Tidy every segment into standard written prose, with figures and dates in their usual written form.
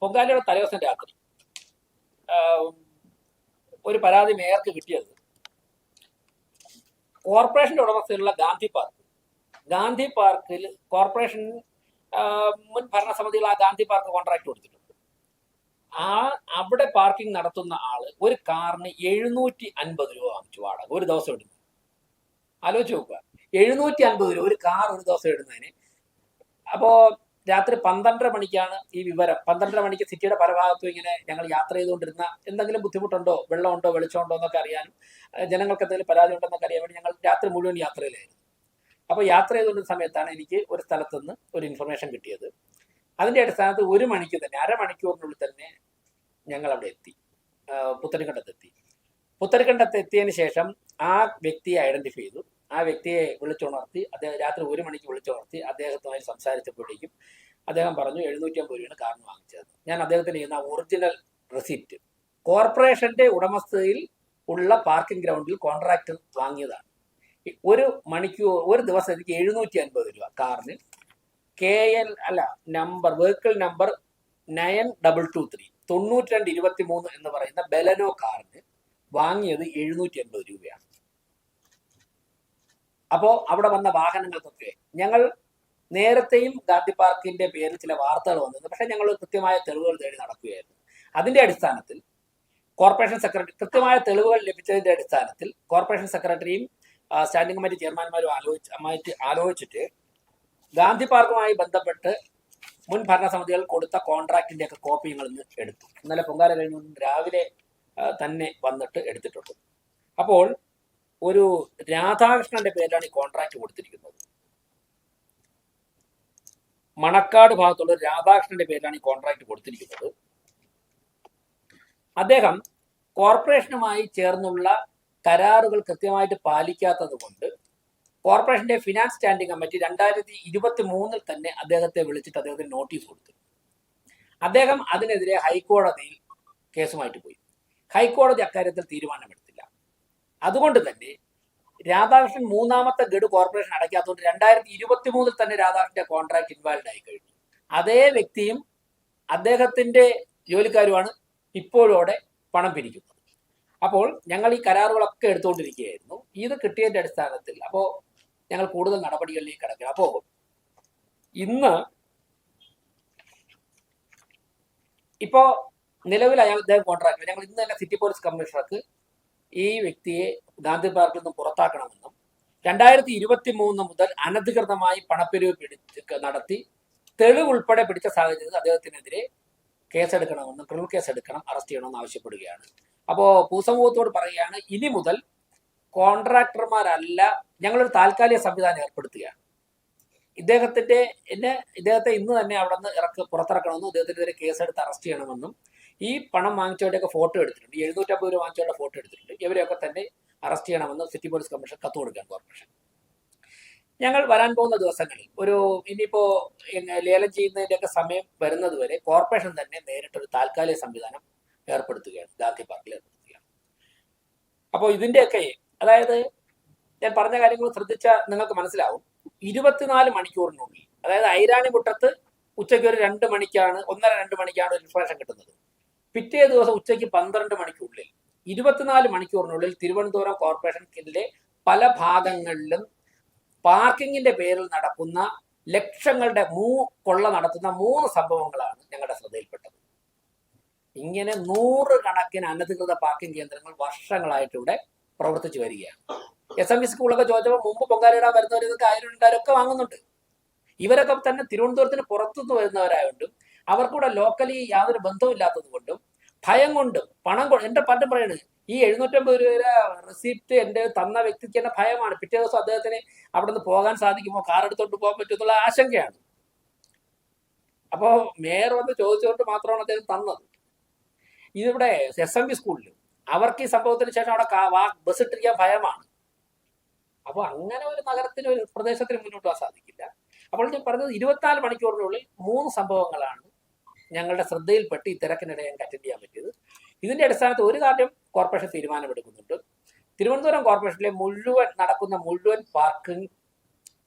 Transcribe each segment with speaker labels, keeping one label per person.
Speaker 1: പൊങ്കാലയുടെ തലേദിവസം രാത്രി ഒരു പരാതി മേയർക്ക് കിട്ടിയത് കോർപ്പറേഷന്റെ ഉടമസ്ഥയിലുള്ള ഗാന്ധി പാർക്കിൽ കോർപ്പറേഷൻ മുൻ ഭരണസമിതികൾ ആ ഗാന്ധി പാർക്ക് കോൺട്രാക്ട് കൊടുത്തിട്ടുണ്ട്. അവിടെ പാർക്കിംഗ് നടത്തുന്ന ആള് ഒരു കാറിന് 750 രൂപ വാങ്ങിച്ചു വാടക ഒരു ദിവസം ഇടുന്നു. ആലോചിച്ച് നോക്കുക, 750 രൂപ ഒരു കാർ ഒരു ദിവസം ഇടുന്നതിന്. അപ്പോ രാത്രി 12:30 മണിക്കാണ് ഈ വിവരം. 12:30 മണിക്ക് സിറ്റിയുടെ പല ഭാഗത്തും ഇങ്ങനെ ഞങ്ങൾ യാത്ര ചെയ്തുകൊണ്ടിരുന്ന എന്തെങ്കിലും ബുദ്ധിമുട്ടുണ്ടോ, വെള്ളമുണ്ടോ, വെളിച്ചമുണ്ടോ എന്നൊക്കെ അറിയാനും ജനങ്ങൾക്ക് എന്തെങ്കിലും പരാതി ഉണ്ടോ എന്നൊക്കെ അറിയാൻ വേണ്ടി ഞങ്ങൾ രാത്രി മുഴുവൻ യാത്രയിലായിരുന്നു. അപ്പോൾ യാത്ര ചെയ്തുകൊണ്ടിരുന്ന സമയത്താണ് എനിക്ക് ഒരു സ്ഥലത്തുനിന്ന് ഒരു ഇൻഫർമേഷൻ കിട്ടിയത്. അതിന്റെ അടിസ്ഥാനത്തിൽ 1 മണിക്ക് തന്നെ, അരമണിക്കൂറിനുള്ളിൽ തന്നെ ഞങ്ങൾ അവിടെ എത്തി, പുത്തരിക്കണ്ടത്തെത്തി. പുത്തരിക്കണ്ടത്ത് എത്തിയതിന് ശേഷം ആ വ്യക്തിയെ ഐഡന്റിഫൈ ചെയ്തു. ആ വ്യക്തിയെ വിളിച്ചുണർത്തി, അദ്ദേഹം രാത്രി 1 മണിക്ക് വിളിച്ചുണർത്തി അദ്ദേഹത്തുമായി സംസാരിച്ചപ്പോഴേക്കും അദ്ദേഹം പറഞ്ഞു 750 രൂപയാണ് കാറിന് വാങ്ങിച്ചത്. ഞാൻ അദ്ദേഹത്തിന് ചെയ്യുന്ന ഒറിജിനൽ റെസിപ്റ്റ് കോർപ്പറേഷന്റെ ഉടമസ്ഥതയിൽ ഉള്ള പാർക്കിംഗ് ഗ്രൗണ്ടിൽ കോൺട്രാക്ടർ വാങ്ങിയതാണ്. ഒരു ദിവസം എനിക്ക് 750 രൂപ കാറിന് KL വെഹിക്കിൾ നമ്പർ 9223 9223 എന്ന് പറയുന്ന ബെലനോ കാറിന് വാങ്ങിയത് 780 രൂപയാണ്. അപ്പോ അവിടെ വന്ന വാഹനങ്ങൾക്കൊക്കെ ഞങ്ങൾ നേരത്തെയും ഗാന്ധി പാർക്കിന്റെ പേരിൽ ചില വാർത്തകൾ വന്നിരുന്നു. പക്ഷെ ഞങ്ങൾ കൃത്യമായ തെളിവുകൾ തേടി നടക്കുകയായിരുന്നു. അതിന്റെ അടിസ്ഥാനത്തിൽ കോർപ്പറേഷൻ സെക്രട്ടറി കൃത്യമായ തെളിവുകൾ ലഭിച്ചതിന്റെ അടിസ്ഥാനത്തിൽ കോർപ്പറേഷൻ സെക്രട്ടറിയും സ്റ്റാൻഡിംഗ് കമ്മിറ്റി ചെയർമാൻമാരും ആലോചിച്ചിട്ട് ഗാന്ധി പാർക്കുമായി ബന്ധപ്പെട്ട് മുൻ ഭരണസമിതികൾ കൊടുത്ത കോൺട്രാക്ടിന്റെ ഒക്കെ കോപ്പി ഞങ്ങൾ ഇന്ന് എടുത്തു. ഇന്നലെ പൊങ്കാല കഴിഞ്ഞ് രാവിലെ തന്നെ വന്നിട്ട് എടുത്തിട്ടുണ്ട്. അപ്പോൾ ഒരു രാധാകൃഷ്ണന്റെ പേരിലാണ് ഈ കോൺട്രാക്ട് കൊടുത്തിരിക്കുന്നത്. മണക്കാട് ഭാഗത്തുള്ള രാധാകൃഷ്ണന്റെ പേരിലാണ് ഈ കോൺട്രാക്ട് കൊടുത്തിരിക്കുന്നത്. അദ്ദേഹം കോർപ്പറേഷനുമായി ചേർന്നുള്ള കരാറുകൾ കൃത്യമായിട്ട് പാലിക്കാത്തത് കൊണ്ട് കോർപ്പറേഷന്റെ ഫിനാൻസ് സ്റ്റാൻഡിംഗ് കമ്മിറ്റി 2023 തന്നെ അദ്ദേഹത്തെ വിളിച്ചിട്ട് അദ്ദേഹത്തിന് നോട്ടീസ് കൊടുത്തു. അദ്ദേഹം അതിനെതിരെ ഹൈക്കോടതിയിൽ കേസുമായിട്ട് പോയി. ഹൈക്കോടതി അക്കാര്യത്തിൽ തീരുമാനമെടുത്തില്ല. അതുകൊണ്ട് തന്നെ രാധാകൃഷ്ണൻ 3ാമത്തെ ഗഡു കോർപ്പറേഷൻ അടയ്ക്കാത്തതുകൊണ്ട് 2023 തന്നെ രാധാകൃഷ്ണന്റെ കോൺട്രാക്ട് ഇൻവാലിഡ് ആയി കഴിഞ്ഞു. അതേ വ്യക്തിയും അദ്ദേഹത്തിന്റെ ജോലിക്കാരുമാണ് ഇപ്പോഴോടെ പണം പിരിക്കുന്നത്. അപ്പോൾ ഞങ്ങൾ ഈ കരാറുകളൊക്കെ എടുത്തുകൊണ്ടിരിക്കുകയായിരുന്നു. ഇത് കിട്ടിയതിന്റെ അടിസ്ഥാനത്തിൽ അപ്പോൾ ഞങ്ങൾ കൂടുതൽ നടപടികളിലേക്ക് കിടക്കുക. അപ്പോൾ ഇന്ന് ഇപ്പോ നിലവിൽ അദ്ദേഹം കോൺട്രാക്ട് ഞങ്ങൾ ഇന്ന് തന്നെ സിറ്റി പോലീസ് കമ്മീഷണർക്ക് ഈ വ്യക്തിയെ ഗാന്ധി പാർക്കിൽ നിന്നും പുറത്താക്കണമെന്നും 2023 മുതൽ അനധികൃതമായി പണപ്പിരിവ് നടത്തി തെളിവ് ഉൾപ്പെടെ പിടിച്ച സാഹചര്യത്തിൽ അദ്ദേഹത്തിനെതിരെ കേസെടുക്കണമെന്നും ക്രിമിനൽ കേസ് എടുക്കണം, അറസ്റ്റ് ചെയ്യണമെന്ന് ആവശ്യപ്പെടുകയാണ്. അപ്പോൾ പൊതുസമൂഹത്തോട് പറയുകയാണ്, ഇനി മുതൽ കോൺട്രാക്ടർമാരല്ല, ഞങ്ങളൊരു താൽക്കാലിക സംവിധാനം ഏർപ്പെടുത്തുകയാണ്. ഇദ്ദേഹത്തെ ഇന്ന് തന്നെ അവിടെ നിന്ന് പുറത്തിറക്കണമെന്നും അദ്ദേഹത്തിനെതിരെ കേസെടുത്ത് അറസ്റ്റ് ചെയ്യണമെന്നും ഈ പണം വാങ്ങിച്ചവരുടെയൊക്കെ ഫോട്ടോ എടുത്തിട്ടുണ്ട്, 750 രൂപ വാങ്ങിച്ചവരുടെ ഫോട്ടോ എടുത്തിട്ടുണ്ട്. ഇവരെയൊക്കെ തന്നെ അറസ്റ്റ് ചെയ്യണമെന്ന് സിറ്റി പോലീസ് കമ്മീഷൻ കത്ത് കൊടുക്കുകയാണ് കോർപ്പറേഷൻ. ഞങ്ങൾ വരാൻ പോകുന്ന ദിവസങ്ങളിൽ ഇനിയിപ്പോ ലേലം ചെയ്യുന്നതിന്റെയൊക്കെ സമയം വരുന്നത് വരെ കോർപ്പറേഷൻ തന്നെ നേരിട്ടൊരു താൽക്കാലിക സംവിധാനം ഏർപ്പെടുത്തുകയാണ്, ഗാന്ധി പാർക്കിൽ ഏർപ്പെടുത്തുകയാണ്. അപ്പോൾ ഇതിന്റെയൊക്കെ അതായത് ഞാൻ പറഞ്ഞ കാര്യങ്ങൾ ശ്രദ്ധിച്ചാൽ നിങ്ങൾക്ക് മനസ്സിലാവും. 24 മണിക്കൂറിനുള്ളിൽ, അതായത് ഐരാണിമുട്ടത്ത് ഉച്ചയ്ക്ക് ഒരു 2 മണിക്കാണ് 1:30-2 മണിക്കാണ് ഒരു ഇൻഫർമേഷൻ കിട്ടുന്നത്. പിറ്റേ ദിവസം ഉച്ചയ്ക്ക് 12 മണിക്കുള്ളിൽ 24 മണിക്കൂറിനുള്ളിൽ തിരുവനന്തപുരം കോർപ്പറേഷനിലെ പല ഭാഗങ്ങളിലും പാർക്കിങ്ങിന്റെ പേരിൽ നടക്കുന്ന ലക്ഷങ്ങളുടെ കൊള്ള നടത്തുന്ന 3 സംഭവങ്ങളാണ് ഞങ്ങളുടെ ശ്രദ്ധയിൽപ്പെട്ടത്. ഇങ്ങനെ 100 കണക്കിന് അനധികൃത പാർക്കിംഗ് കേന്ദ്രങ്ങൾ വർഷങ്ങളായിട്ട് ഇവിടെ പ്രവർത്തിച്ചു വരികയാണ്. SMV സ്കൂളൊക്കെ ചോദിച്ചപ്പോൾ മുമ്പ് പൊങ്കാലയിടാൻ വരുന്നവർ ഇതൊക്കെ 1000-2000 വാങ്ങുന്നുണ്ട്. ഇവരൊക്കെ തന്നെ തിരുവനന്തപുരത്തിന് പുറത്തുനിന്ന് വരുന്നവരായതുകൊണ്ടും അവർക്കൂടെ ലോക്കലി യാതൊരു ബന്ധവും കൊണ്ടും ഭയം കൊണ്ടും എന്റെ പണ്ടും പറയുന്നത് ഈ 750 രൂപ റെസിപ്റ്റ് എന്റെ തന്ന വ്യക്തിക്ക് തന്നെ ഭയമാണ്. പിറ്റേ ദിവസം അദ്ദേഹത്തിന് അവിടെ നിന്ന് പോകാൻ സാധിക്കുമോ, കാർ എടുത്തോണ്ട് പോകാൻ പറ്റുമെന്നുള്ള ആശങ്കയാണ്. അപ്പോ മേയർ വന്ന് ചോദിച്ചുകൊണ്ട് മാത്രമാണ് അദ്ദേഹം തന്നത്. ഇതിവിടെ SMV സ്കൂളിൽ അവർക്ക് ഈ സംഭവത്തിന് ശേഷം അവിടെ ബസ് ഇട്ടിരിക്കാൻ ഭയമാണ്. അപ്പോൾ അങ്ങനെ ഒരു നഗരത്തിന്, ഒരു പ്രദേശത്തിന് മുന്നോട്ട് പോകാൻ സാധിക്കില്ല. അപ്പോൾ ഞാൻ പറഞ്ഞത് 24 മണിക്കൂറിനുള്ളിൽ 3 സംഭവങ്ങളാണ് ഞങ്ങളുടെ ശ്രദ്ധയിൽപ്പെട്ട് ഈ തിരക്കിനിടെ ഞങ്ങൾക്ക് അറ്റൻഡ് ചെയ്യാൻ പറ്റിയത്. ഇതിന്റെ അടിസ്ഥാനത്തിൽ ഒരു കാര്യം കോർപ്പറേഷൻ തീരുമാനമെടുക്കുന്നുണ്ട്. തിരുവനന്തപുരം കോർപ്പറേഷനിലെ നടക്കുന്ന മുഴുവൻ പാർക്കിംഗ്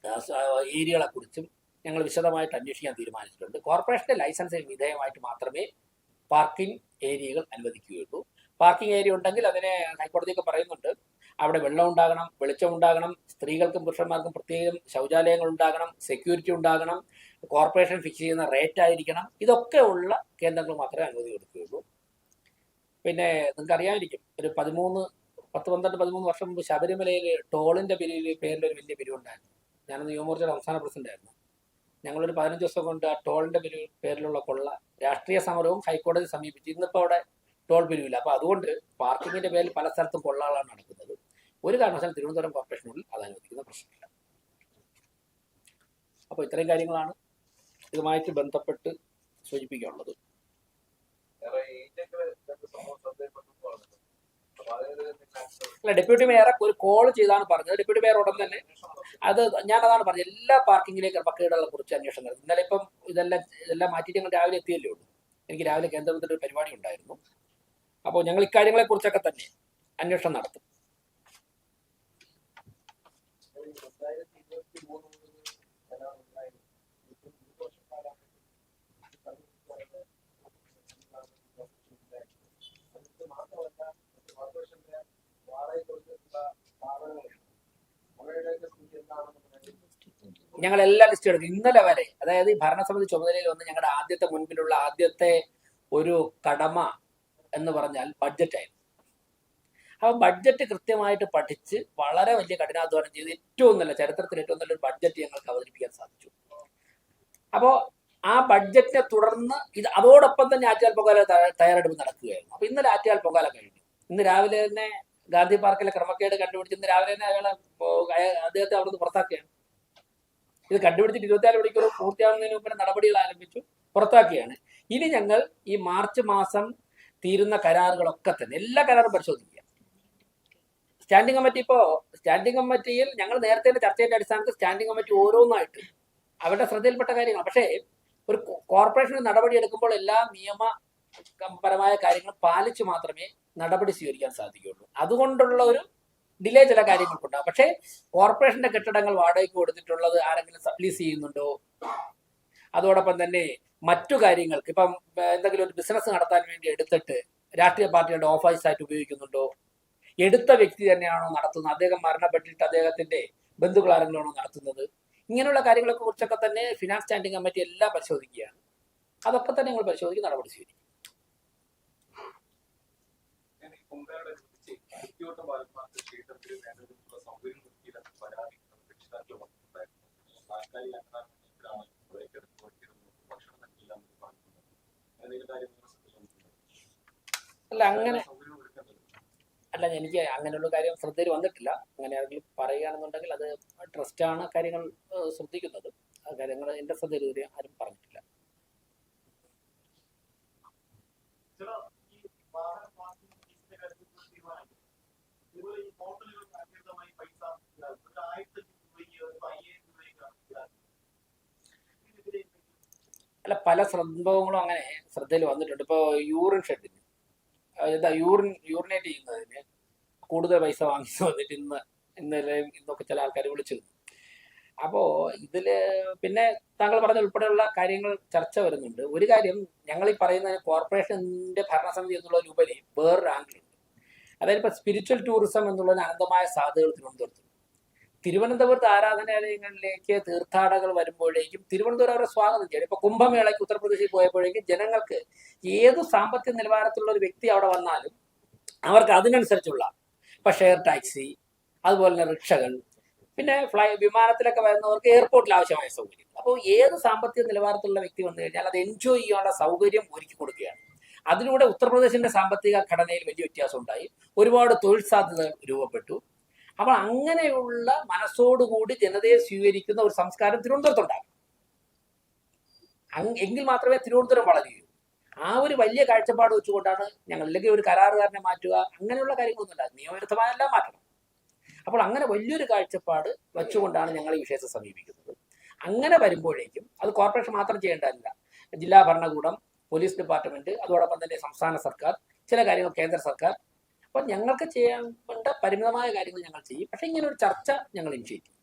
Speaker 1: ഏരിയകളെ കുറിച്ചും ഞങ്ങൾ വിശദമായിട്ട് അന്വേഷിക്കാൻ തീരുമാനിച്ചിട്ടുണ്ട്. കോർപ്പറേഷന്റെ ലൈസൻസിന് വിധേയമായിട്ട് മാത്രമേ പാർക്കിംഗ് ഏരിയകൾ അനുവദിക്കുകയുള്ളൂ. പാർക്കിംഗ് ഏരിയ ഉണ്ടെങ്കിൽ അതിനെ ഹൈക്കോടതിയൊക്കെ പറയുന്നുണ്ട്, അവിടെ വെള്ളം ഉണ്ടാകണം, വെളിച്ചം ഉണ്ടാകണം, സ്ത്രീകൾക്കും പുരുഷന്മാർക്കും പ്രത്യേകം ശൗചാലയങ്ങൾ ഉണ്ടാകണം, സെക്യൂരിറ്റി ഉണ്ടാകണം, കോർപ്പറേഷൻ ഫിക്സ് ചെയ്യുന്ന റേറ്റ് ആയിരിക്കണം. ഇതൊക്കെ ഉള്ള കേന്ദ്രങ്ങൾ മാത്രമേ അനുമതി കൊടുക്കുകയുള്ളൂ. പിന്നെ നിങ്ങൾക്ക് അറിയാമായിരിക്കും, ഒരു 13 വർഷം മുമ്പ് ശബരിമലയിൽ ടോളിന്റെ പേരിൽ ഒരു വലിയ പിരിവുണ്ടായിരുന്നു. ഞാനന്ന് യുവമോർച്ചയുടെ സംസ്ഥാന പ്രസിഡന്റ് ആയിരുന്നു. ഞങ്ങളൊരു 15 ദിവസം കൊണ്ട് ആ ടോളിന്റെ പേരിലുള്ള കൊള്ള, രാഷ്ട്രീയ സമരവും ഹൈക്കോടതി സമീപിച്ചു. ഇന്നിപ്പോൾ അവിടെ ടോൾ പിരിവില്ല. അപ്പൊ അതുകൊണ്ട് പാർക്കിങ്ങിന്റെ പേരിൽ പല സ്ഥലത്തും കൊള്ളകളാണ് നടക്കുന്നത്. ഒരു കാരണവശാലും തിരുവനന്തപുരം കോർപ്പറേഷനുള്ളിൽ അത് അനുവദിക്കുന്ന പ്രശ്നമില്ല. അപ്പോൾ ഇത്രയും കാര്യങ്ങളാണ് ഇതുമായിട്ട് ബന്ധപ്പെട്ട് സൂചിപ്പിക്കാനുള്ളത്. അല്ല, ഡെപ്യൂട്ടി മേയറെ ഒരു കോൾ ചെയ്താണ് പറഞ്ഞത്. ഡെപ്യൂട്ടി മേയർ ഉടൻ തന്നെ ഞാനതാണ് പറഞ്ഞത്, എല്ലാ പാർക്കിങ്ങിലേക്ക് പക്കീടുകളെ കുറിച്ച് അന്വേഷണം നടത്തും. ഇന്നലെ ഇപ്പം ഇതെല്ലാം മാറ്റിയിട്ട് ഞങ്ങൾ രാവിലെ എത്തിയല്ലേ ഉള്ളൂ. എനിക്ക് രാവിലെ കേന്ദ്രത്തിൽ ഒരു പരിപാടി ഉണ്ടായിരുന്നു. അപ്പോൾ ഞങ്ങൾ ഇക്കാര്യങ്ങളെ കുറിച്ചൊക്കെ തന്നെ അന്വേഷണം നടത്തും. ഞങ്ങൾ എല്ലാ ലിസ്റ്റ് എടുക്കും. ഇന്നലെ വരെ, അതായത് ഈ ഭരണസമിതി ചുമതലയിൽ വന്ന് ഞങ്ങളുടെ ആദ്യത്തെ ഒരു കടമ എന്ന് പറഞ്ഞാൽ ബഡ്ജറ്റായിരുന്നു. അപ്പോൾ ബഡ്ജറ്റ് കൃത്യമായിട്ട് പഠിച്ച് വളരെ വലിയ കഠിനാധ്വാനം ചെയ്ത് ചരിത്രത്തിൽ ഏറ്റവും നല്ലൊരു ബഡ്ജറ്റ് ഞങ്ങൾക്ക് അവതരിപ്പിക്കാൻ സാധിച്ചു. അപ്പോൾ ആ ബഡ്ജറ്റിനെ തുടർന്ന് അതോടൊപ്പം തന്നെ ആറ്റുകാൽ പൊങ്കാല തയ്യാറെടുപ്പ് നടക്കുകയായിരുന്നു. അപ്പോൾ ഇന്നലെ ആറ്റുകാൽ പൊങ്കാല കഴിഞ്ഞു. ഇന്ന് രാവിലെ തന്നെ ഗാന്ധി പാർക്കിലെ ക്രമക്കേട് കണ്ടുപിടിച്ച് ഇന്ന് രാവിലെ തന്നെ അദ്ദേഹത്തെ അവിടുന്ന് പുറത്താക്കുകയാണ്. ഇത് കണ്ടുപിടിച്ചിട്ട് 24 മണിക്കൂർ പൂർത്തിയാവുന്നതിന് മുമ്പ് നടപടികൾ ആരംഭിച്ചു, പുറത്താക്കിയാണ്. ഇനി ഞങ്ങൾ ഈ മാർച്ച് മാസം തീരുന്ന കരാറുകളൊക്കെ തന്നെ എല്ലാ കരാറും പരിശോധിക്കുക. സ്റ്റാൻഡിംഗ് കമ്മിറ്റിയിൽ ഞങ്ങൾ നേരത്തെ ചർച്ചയുടെ അടിസ്ഥാനത്തിൽ സ്റ്റാൻഡിംഗ് കമ്മിറ്റി ഓരോന്നായിട്ട് അവരുടെ ശ്രദ്ധയിൽപ്പെട്ട കാര്യങ്ങൾ. പക്ഷേ ഒരു കോർപ്പറേഷൻ നടപടി എടുക്കുമ്പോൾ എല്ലാ നിയമപരമായ കാര്യങ്ങളും പാലിച്ച് മാത്രമേ നടപടി സ്വീകരിക്കാൻ സാധിക്കുകയുള്ളൂ. അതുകൊണ്ടുള്ള ഒരു ഡിലേ ചില കാര്യങ്ങൾക്കുണ്ടാകും. പക്ഷേ കോർപ്പറേഷന്റെ കെട്ടിടങ്ങൾ വാടകയ്ക്ക് കൊടുത്തിട്ടുള്ളത് ആരെങ്കിലും സബ്ലീസ് ചെയ്യുന്നുണ്ടോ, അതോടൊപ്പം തന്നെ മറ്റു കാര്യങ്ങൾക്ക് ഇപ്പം എന്തെങ്കിലും ഒരു ബിസിനസ് നടത്താൻ വേണ്ടി എടുത്തിട്ട് രാഷ്ട്രീയ പാർട്ടികളുടെ ഓഫീസായിട്ട് ഉപയോഗിക്കുന്നുണ്ടോ, എടുത്ത വ്യക്തി തന്നെയാണോ നടത്തുന്നത്, അദ്ദേഹം മരണപ്പെട്ടിട്ട് അദ്ദേഹത്തിന്റെ ബന്ധുക്കൾ ആരെങ്കിലാണോ നടത്തുന്നത്, ഇങ്ങനെയുള്ള കാര്യങ്ങളെ കുറിച്ചൊക്കെ തന്നെ ഫിനാൻസ് സ്റ്റാൻഡിംഗ് കമ്മിറ്റി എല്ലാം പരിശോധിക്കുകയാണ്. അതൊക്കെ തന്നെ ഞങ്ങൾ പരിശോധിച്ച് നടപടി സ്വീകരിക്കും. അല്ല, എനിക്ക് അങ്ങനെയുള്ള കാര്യം ശ്രദ്ധയിൽ വന്നിട്ടില്ല. അങ്ങനെ ആരെങ്കിലും പറയുകയാണെന്നുണ്ടെങ്കിൽ അത് ട്രസ്റ്റാണ് കാര്യങ്ങൾ ശ്രദ്ധിക്കുന്നത്. ആ കാര്യങ്ങൾ എന്റെ ശ്രദ്ധയിൽ ഇതുവരെ ആരും പറഞ്ഞിട്ടില്ല. അല്ല, പല സംഭവങ്ങളും അങ്ങനെ ശ്രദ്ധയിൽ വന്നിട്ടുണ്ട്. ഇപ്പോൾ യൂറിൻ ഷെഡിന് യൂറിനേറ്റ് ചെയ്യുന്നതിന് കൂടുതൽ പൈസ വാങ്ങിച്ചു വന്നിട്ട് ഇന്നൊക്കെ ചില ആൾക്കാർ വിളിച്ചിരുന്നു. അപ്പോൾ ഇതില് പിന്നെ താങ്കൾ പറഞ്ഞ ഉൾപ്പെടെയുള്ള കാര്യങ്ങൾ ചർച്ച വരുന്നുണ്ട്. ഒരു കാര്യം ഞങ്ങൾ ഈ പറയുന്ന കോർപ്പറേഷന്റെ ഭരണസമിതി എന്നുള്ളതിലുപരി വേറൊരു ആംഗിളുണ്ട്. അതായത് ഇപ്പൊ സ്പിരിച്വൽ ടൂറിസം എന്നുള്ളതിന് അനന്തമായ സാധ്യതകൾ തിരുവനന്തപുരത്ത് ആരാധനാലയങ്ങളിലേക്ക് തീർത്ഥാടകർ വരുമ്പോഴേക്കും തിരുവനന്തപുരം അവരെ സ്വാഗതം ചെയ്യണം. ഇപ്പൊ കുംഭമേളയ്ക്ക് ഉത്തർപ്രദേശിൽ പോയപ്പോഴേക്കും ജനങ്ങൾക്ക് ഏത് സാമ്പത്തിക നിലവാരത്തിലുള്ള ഒരു വ്യക്തി അവിടെ വന്നാലും അവർക്ക് അതിനനുസരിച്ചുള്ള ഇപ്പൊ ഷെയർ ടാക്സി, അതുപോലെ തന്നെ റിക്ഷകൾ, പിന്നെ വിമാനത്തിലൊക്കെ വരുന്നവർക്ക് എയർപോർട്ടിൽ ആവശ്യമായ സൗകര്യം. അപ്പോൾ ഏത് സാമ്പത്തിക നിലവാരത്തിലുള്ള വ്യക്തി വന്നു കഴിഞ്ഞാൽ അത് എൻജോയ് ചെയ്യാനുള്ള സൗകര്യം ഒരുക്കി കൊടുക്കുകയാണ്. അതിലൂടെ ഉത്തർപ്രദേശിന്റെ സാമ്പത്തിക ഘടനയിൽ വലിയ വ്യത്യാസം ഉണ്ടായി, ഒരുപാട് തൊഴിൽ സാധ്യതകൾ രൂപപ്പെട്ടു. അപ്പോൾ അങ്ങനെയുള്ള മനസ്സോടുകൂടി ജനതയെ സ്വീകരിക്കുന്ന ഒരു സംസ്കാരം തിരുവനന്തപുരത്തുണ്ടാകും. എങ്കിൽ മാത്രമേ തിരുവനന്തപുരം വളരുകയുള്ളൂ. ആ ഒരു വലിയ കാഴ്ചപ്പാട് വെച്ചുകൊണ്ടാണ് ഞങ്ങൾ, അല്ലെങ്കിൽ ഒരു കരാറുകാരനെ മാറ്റുക അങ്ങനെയുള്ള കാര്യങ്ങളൊന്നും ഉണ്ടാകും, നിയമവിരുദ്ധമായെല്ലാം മാറ്റണം. അപ്പോൾ അങ്ങനെ വലിയൊരു കാഴ്ചപ്പാട് വെച്ചുകൊണ്ടാണ് ഞങ്ങൾ ഈ വിഷയത്തെ സമീപിക്കുന്നത്. അങ്ങനെ വരുമ്പോഴേക്കും അത് കോർപ്പറേഷൻ മാത്രം ചെയ്യേണ്ടതല്ല, ജില്ലാ ഭരണകൂടം, പോലീസ് ഡിപ്പാർട്ട്മെന്റ്, അതോടൊപ്പം തന്നെ സംസ്ഥാന സർക്കാർ, ചില കാര്യങ്ങൾ കേന്ദ്ര സർക്കാർ. അപ്പോൾ ഞങ്ങൾക്ക് ചെയ്യേണ്ട പരിമിതമായ കാര്യങ്ങൾ ഞങ്ങൾ ചെയ്യും. പക്ഷേ ഇങ്ങനെ ഒരു ചർച്ച ഞങ്ങൾ ഇനിഷ്യേറ്റ് ചെയ്യും.